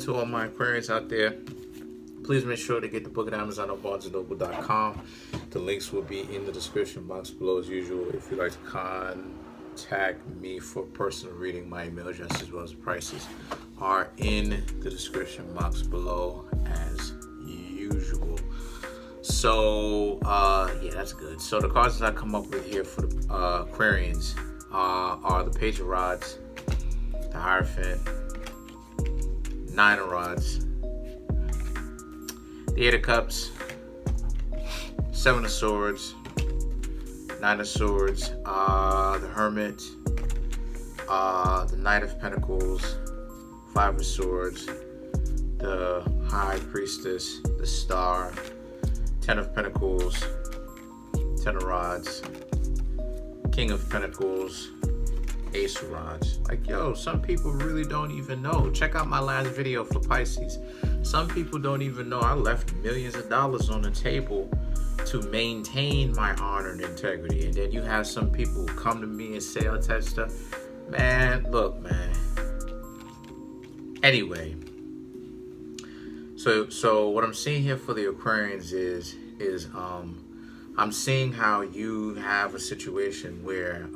to all my Aquarians out there. Please make sure to get the book at Amazon or BarnesandNoble.com. The links will be in the description box below as usual. If you'd like to contact me for personal reading, my email address as well as prices are in the description box below as usual. So, yeah, that's good. So the cards that I come up with here for the Aquarians are the Page of Rods, the Hierophant, Nine of Rods, the Eight of Cups, Seven of Swords, Nine of Swords, the Hermit, the Knight of Pentacles, Five of Swords, the High Priestess, the Star, Ten of Pentacles, Ten of Rods, King of Pentacles, Ace of Rods. Like, yo, some people really don't even know. Check out my last video for Pisces. Some people don't even know I left millions of dollars on the table to maintain my honor and integrity. And then you have some people who come to me and say all that type of stuff. Man, look, man. Anyway, so what I'm seeing here for the Aquarians is I'm seeing how you have a situation where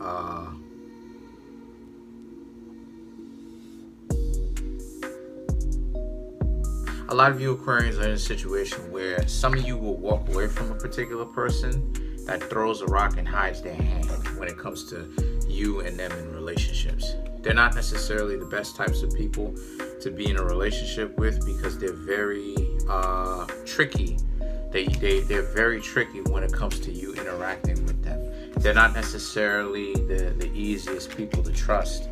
a lot of you Aquarians are in a situation where some of you will walk away from a particular person that throws a rock and hides their hand when it comes to you and them in relationships. They're not necessarily the best types of people to be in a relationship with because they're very tricky. They're very tricky when it comes to you interacting with them. They're not necessarily the easiest people to trust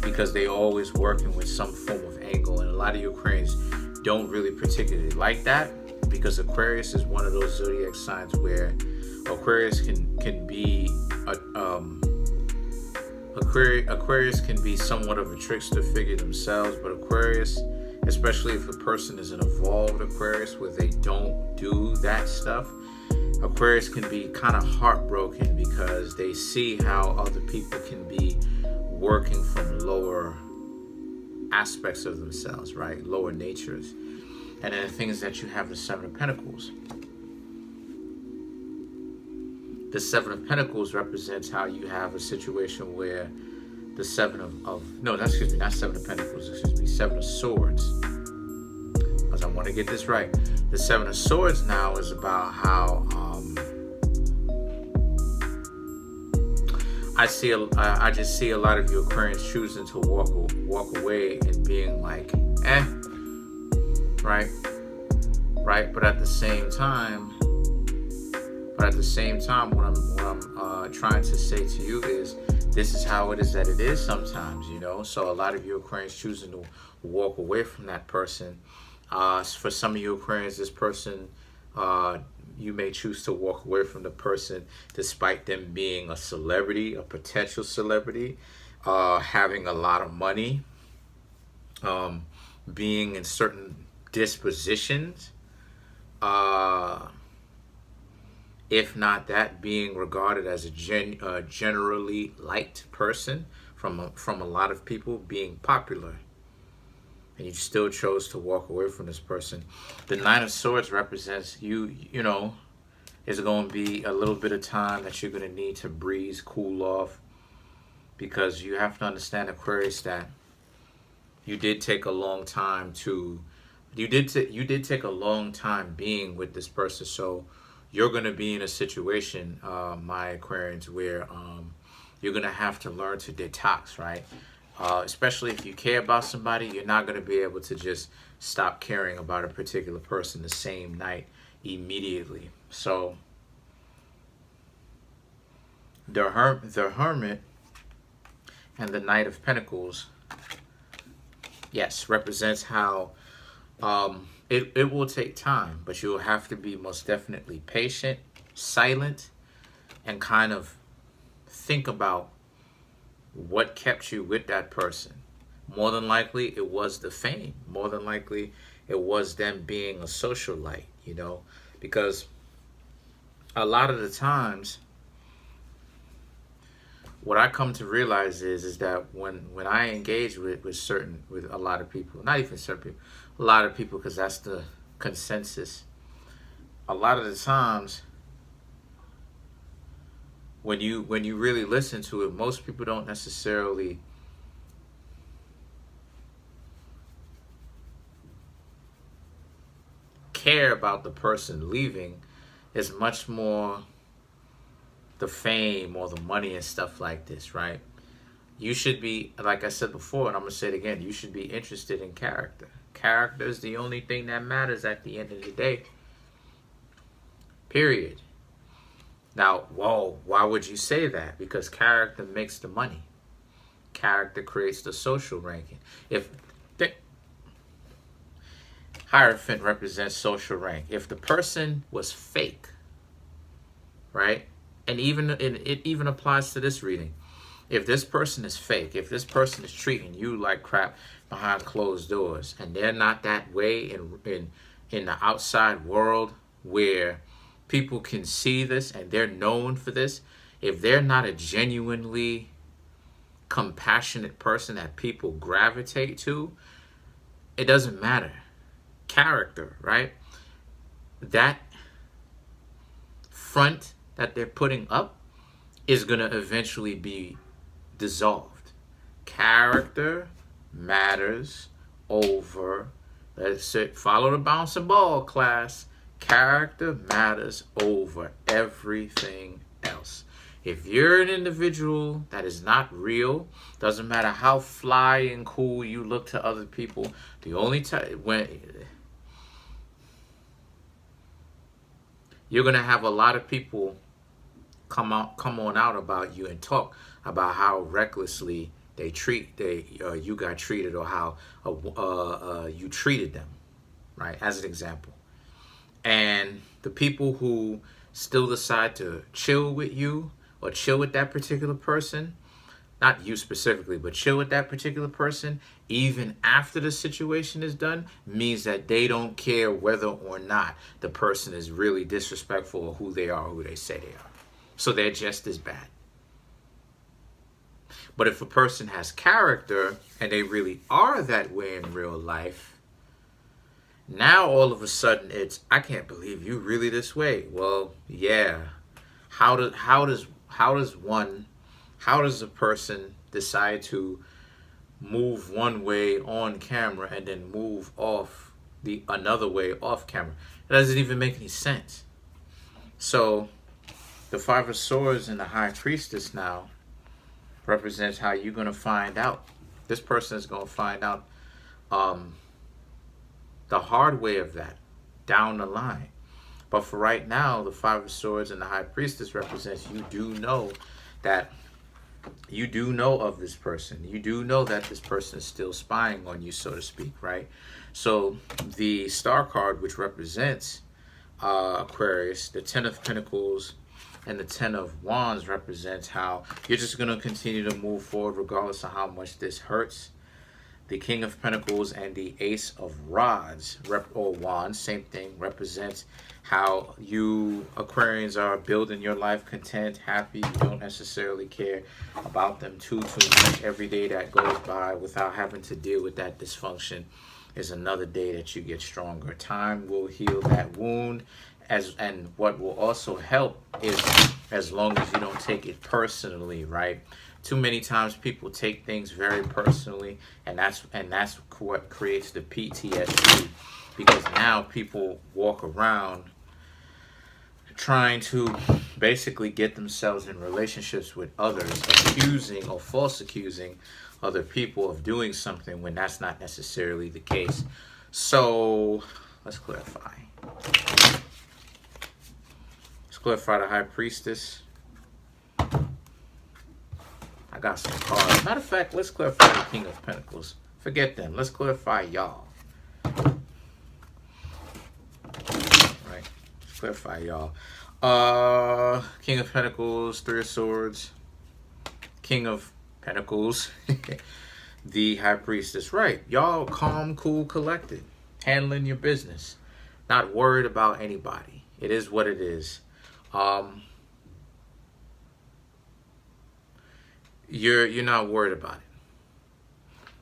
because they're always working with some form of angle, and a lot of you Aquarians don't really particularly like that because Aquarius is one of those zodiac signs where Aquarius can be Aquarius can be somewhat of a trickster figure themselves, but Aquarius, especially if a person is an evolved Aquarius where they don't do that stuff, Aquarius can be kind of heartbroken because they see how other people can be working from lower aspects of themselves, right? Lower natures. And then the thing is that you have the Seven of Pentacles. The Seven of Pentacles represents how you have a situation where the Seven not Seven of Pentacles, Seven of Swords. Because I want to get this right. The Seven of Swords now is about how I just see a lot of you Aquarians choosing to walk away and being like, right? But at the same time, what I'm trying to say to you is, this is how it is that it is sometimes, you know. So a lot of you Aquarians choosing to walk away from that person. For some of you Aquarians, this person, you may choose to walk away from the person despite them being a celebrity, a potential celebrity, having a lot of money, being in certain dispositions, if not that, being regarded as a generally liked person from a lot of people, being popular. And you still chose to walk away from this person. The Nine of Swords represents you know, there's going to be a little bit of time that you're going to need to breeze, cool off. Because you have to understand, Aquarius, that you did take a long time take a long time being with this person. So you're going to be in a situation, my Aquarians, where you're going to have to learn to detox, right? Especially if you care about somebody, you're not going to be able to just stop caring about a particular person the same night immediately. So the Hermit and the Knight of Pentacles, yes, represents how it will take time, but you'll have to be most definitely patient, silent, and kind of think about what kept you with that person. More than likely, it was the fame. More than likely, it was them being a socialite, you know, because a lot of the times what I come to realize is that when I engage with a lot of people, not even certain people, a lot of people, because that's the consensus. A lot of the times, when you really listen to it, most people don't necessarily care about the person leaving. It's much more the fame or the money and stuff like this, right? You should be, like I said before, and I'm going to say it again, you should be interested in character. Character is the only thing that matters at the end of the day. Period. Now, whoa, why would you say that? Because character makes the money. Character creates the social ranking. If the Hierophant represents social rank. If the person was fake, right? And it even applies to this reading. If this person is fake, if this person is treating you like crap behind closed doors, and they're not that way in the outside world where people can see this and they're known for this, if they're not a genuinely compassionate person that people gravitate to, it doesn't matter. Character, right? That front that they're putting up is going to eventually be dissolved. Character matters over, let's follow the bouncing ball class. Character matters over everything else. If you're an individual that is not real, doesn't matter how fly and cool you look to other people, the only time when you're going to have a lot of people come on out about you and talk about how recklessly you got treated, or how you treated them, right? As an example. And the people who still decide to chill with you or chill with that particular person, not you specifically, but chill with that particular person, even after the situation is done, means that they don't care whether or not the person is really disrespectful of who they are, who they say they are. So they're just as bad. But if a person has character and they really are that way in real life, now all of a sudden it's, I can't believe you really this way. Well, yeah. How does a person decide to move one way on camera and then move off the another way off camera? It doesn't even make any sense. So the Five of Swords and the High Priestess now represents how you're going to find out. This person is going to find out the hard way of that down the line. But for right now, the Five of Swords and the High Priestess represents you do know that you do know of this person. You do know that this person is still spying on you, so to speak, right? So the Star card, which represents Aquarius, the Ten of Pentacles and the Ten of Wands represents how you're just going to continue to move forward regardless of how much this hurts. The King of Pentacles and the Ace of Rods, or Wands, same thing, represents how you Aquarians are building your life content, happy. You don't necessarily care about them too much. Every day that goes by without having to deal with that dysfunction is another day that you get stronger. Time will heal that wound. And what will also help is, as long as you don't take it personally, right? Too many times people take things very personally, and that's what creates the PTSD, because now people walk around trying to basically get themselves in relationships with others, accusing or false accusing other people of doing something when that's not necessarily the case. So let's clarify. Let's clarify the High Priestess. I got some cards. Matter of fact, let's clarify the King of Pentacles. Forget them. Let's clarify y'all. Right. Let's clarify y'all. King of Pentacles, Three of Swords. King of Pentacles. The High Priestess. Right. Y'all calm, cool, collected. Handling your business. Not worried about anybody. It is what it is. you're not worried about it.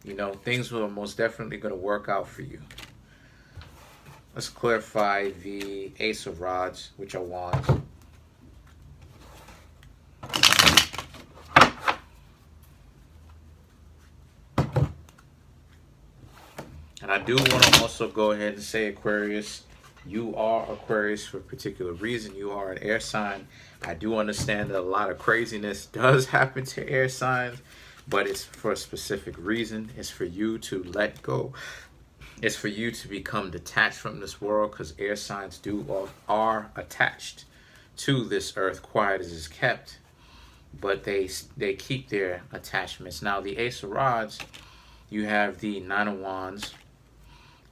You know, things are most definitely going to work out for you. Let's clarify the Ace of Rods, which are wands. And I do want to also go ahead and say, Aquarius, you are Aquarius for a particular reason. You are an air sign. I do understand that a lot of craziness does happen to air signs, but it's for a specific reason. It's for you to let go. It's for you to become detached from this world, because air signs are attached to this earth, quiet as is kept, but they keep their attachments. Now, the Ace of Rods, you have the Nine of Wands,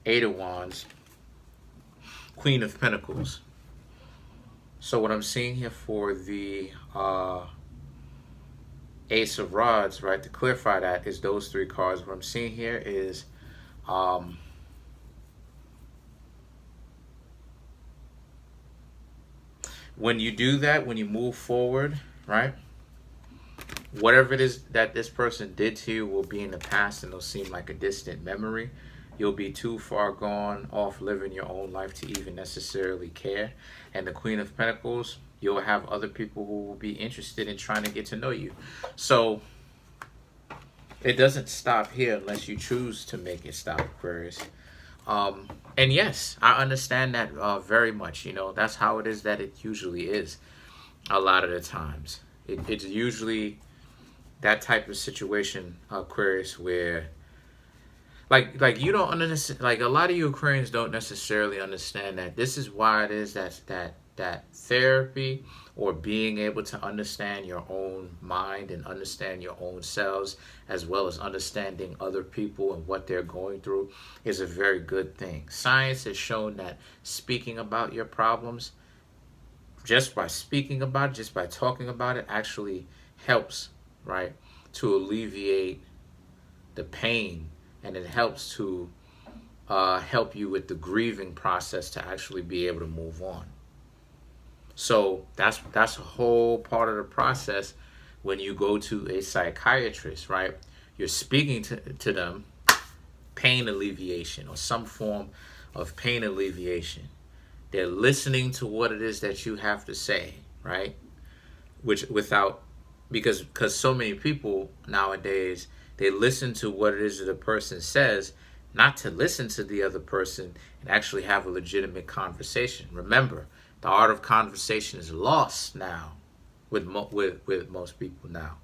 Eight of Wands, Queen of Pentacles. So what I'm seeing here for the Ace of Rods, right, to clarify that, is those three cards. What I'm seeing here is when you do that, when you move forward, right, whatever it is that this person did to you will be in the past, and it'll seem like a distant memory. You'll be too far gone off living your own life to even necessarily care. And the Queen of Pentacles, you'll have other people who will be interested in trying to get to know you. So it doesn't stop here unless you choose to make it stop, Aquarius. And yes, I understand that very much. You know, that's how it is that it usually is a lot of the times. It's usually that type of situation, Aquarius, where like you don't understand, like a lot of you Aquarians don't necessarily understand that this is why it is that therapy, or being able to understand your own mind and understand your own selves, as well as understanding other people and what they're going through, is a very good thing. Science has shown that speaking about your problems, just by speaking about it, just by talking about it, actually helps, right, to alleviate the pain, and it helps to help you with the grieving process to actually be able to move on. So that's a whole part of the process when you go to a psychiatrist, right? You're speaking to them pain alleviation, or some form of pain alleviation. They're listening to what it is that you have to say, right? Because so many people nowadays, they listen to what it is that a person says, not to listen to the other person and actually have a legitimate conversation. Remember, the art of conversation is lost now with most people now.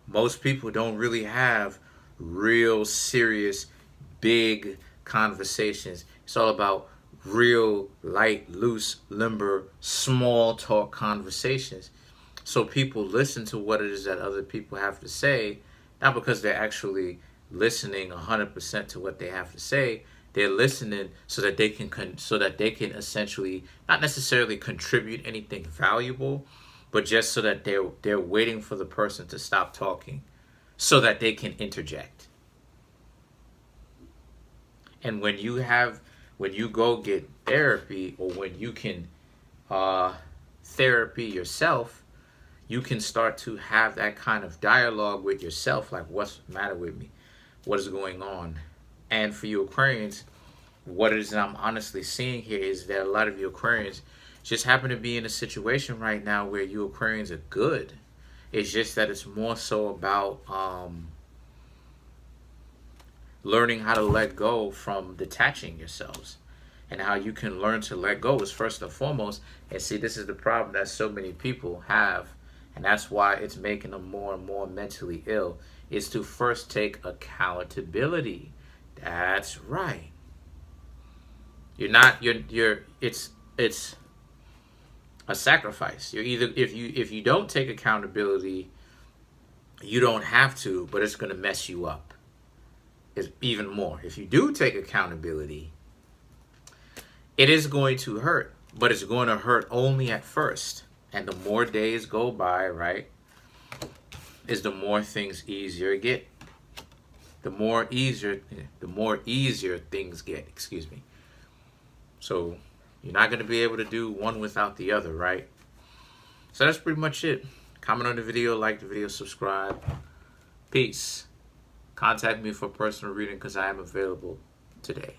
Most people don't really have real serious, big conversations. It's all about real, light, loose, limber, small talk conversations. So people listen to what it is that other people have to say, not because they're actually listening 100% to what they have to say. They're listening so that they can essentially not necessarily contribute anything valuable, but just so that they're waiting for the person to stop talking so that they can interject. And when you go get therapy, or when you can therapy yourself, you can start to have that kind of dialogue with yourself, like, what's the matter with me? What is going on? And for you Aquarians, what it is that I'm honestly seeing here is that a lot of you Aquarians just happen to be in a situation right now where you Aquarians are good. It's just that it's more so about learning how to let go from detaching yourselves. And how you can learn to let go is first and foremost. And see, this is the problem that so many people have, and that's why it's making them more and more mentally ill, is to first take accountability. That's right. It's a sacrifice. You're either, if you don't take accountability, you don't have to, but it's going to mess you up. It's even more. If you do take accountability, it is going to hurt, but it's going to hurt only at first. And the more days go by, right, is the more things easier get. The more easier things get, excuse me. So you're not going to be able to do one without the other, right? So that's pretty much it. Comment on the video, like the video, subscribe. Peace. Contact me for a personal reading because I am available today.